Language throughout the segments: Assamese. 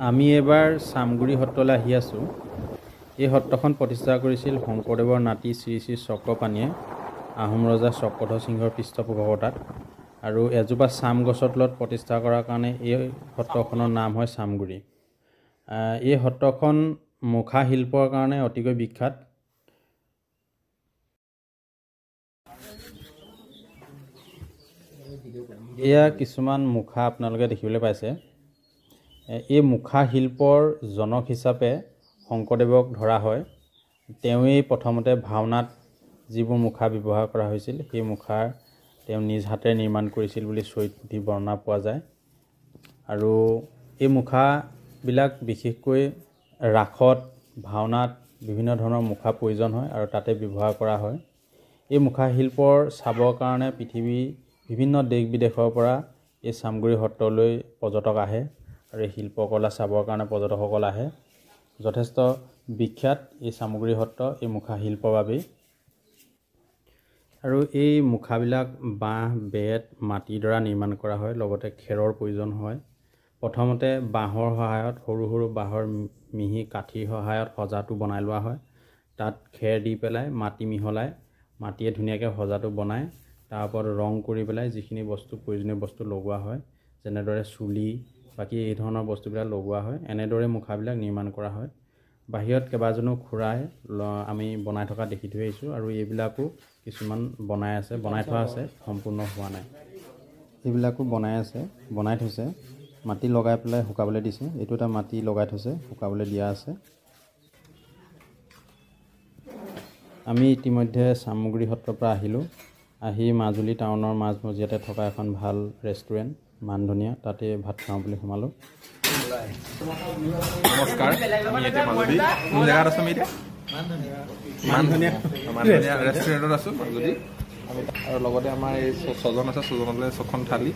আমি এবাৰ চামগুৰি সত্ৰলৈ আহি আছোঁ। এই সত্ৰখন প্ৰতিষ্ঠা কৰিছিল শংকৰদেৱৰ নাতি শ্ৰী শ্ৰী চক্ৰপাণীয়ে আহোম ৰজা চক্ৰধ্বজ সিংহৰ পৃষ্ঠপোষকতাত, আৰু এজোপা চাম গছৰ তলত প্ৰতিষ্ঠা কৰাৰ কাৰণে এই সত্ৰখনৰ নাম হয় চামগুৰি। এই সত্ৰখন মুখা শিল্পৰ কাৰণে অতিকৈ বিখ্যাত। এয়া কিছুমান মুখা আপোনালোকে দেখিবলৈ পাইছে। এই মুখা শিল্পৰ জনক হিচাপে শংকৰদেৱক ধৰা হয়। তেওঁৱেই প্ৰথমতে ভাওনাত যিবোৰ মুখা ব্যৱহাৰ কৰা হৈছিল সেই মুখাৰ তেওঁ নিজ হাতেৰে নিৰ্মাণ কৰিছিল বুলি চৰিত পুথি বৰ্ণনা পোৱা যায়। আৰু এই মুখাবিলাক বিশেষকৈ ৰাসত, ভাওনাত বিভিন্ন ধৰণৰ মুখা প্ৰয়োজন হয় আৰু তাতে ব্যৱহাৰ কৰা হয়। এই মুখা শিল্পৰ চাবৰ কাৰণে পৃথিৱীৰ বিভিন্ন দেশ বিদেশৰ পৰা এই চামগুৰি সত্ৰলৈ পৰ্যটক আহে, আৰু এই শিল্পকলা চাবৰ কাৰণে পৰ্যটকসকল আহে। যথেষ্ট বিখ্যাত এই চামগুৰি সত্ৰ এই মুখা শিল্পৰ বাবেই। আৰু এই মুখাবিলাক বাঁহ, বেত, মাটিৰ দ্বাৰা নিৰ্মাণ কৰা হয়, লগতে খেৰৰ প্ৰয়োজন হয়। প্ৰথমতে বাঁহৰ সহায়ত, সৰু সৰু বাঁহৰ মিহি কাঠিৰ সহায়ত সজাটো বনাই লোৱা হয়। তাত খেৰ দি পেলাই মাটি মিহলাই মাটিয়ে ধুনীয়াকৈ সজাটো বনাই তাৰ ওপৰত ৰং কৰি পেলাই যিখিনি বস্তু প্ৰয়োজনীয় বস্তু লগোৱা হয়, যেনেদৰে চুলি, বাকী এই ধৰণৰ বস্তুবিলাক লগোৱা হয়। এনেদৰে মুখাবিলাক নিৰ্মাণ কৰা হয়। বাহিৰত কেইবাজনো খুৰাই আমি বনাই থকা দেখি থৈ আহিছোঁ, আৰু এইবিলাকো কিছুমান বনাই থোৱা আছে, সম্পূৰ্ণ হোৱা নাই। এইবিলাকো বনাই থৈছে, মাটি লগাই পেলাই শুকাবলৈ দিছে। এইটো এটা মাটি লগাই থৈছে, শুকাবলৈ দিয়া আছে। আমি ইতিমধ্যে চামগুৰি সত্ৰৰ পৰা আহিলোঁ। আহি মাজুলী টাউনৰ মাজমজিয়াতে থকা এখন ভাল ৰেষ্টুৰেণ্ট মানধনিয়া, তাতে ভাত খাওঁ বুলি সোমালোঁ। নমস্কাৰ, আমি এতিয়া মাজুলী কোন জেগাত আছোঁ? আমি এতিয়া মানধনিয়া ৰেষ্টুৰেণ্টত আছোঁ মাজুলী। আৰু লগতে আমাৰ এই ছজন আছে, ছজনলৈ 6খন থালি।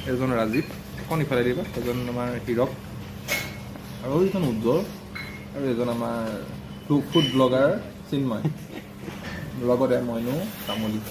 এজন ৰাজীৱ, এখন ইফালে দিবা, এজন আমাৰ হীৰক, আৰু এইজন উজ্জ্বল, আৰু এজন আমাৰ ফুড ব্লগাৰ চিন্ময়, লগতে মইনো তামুলী।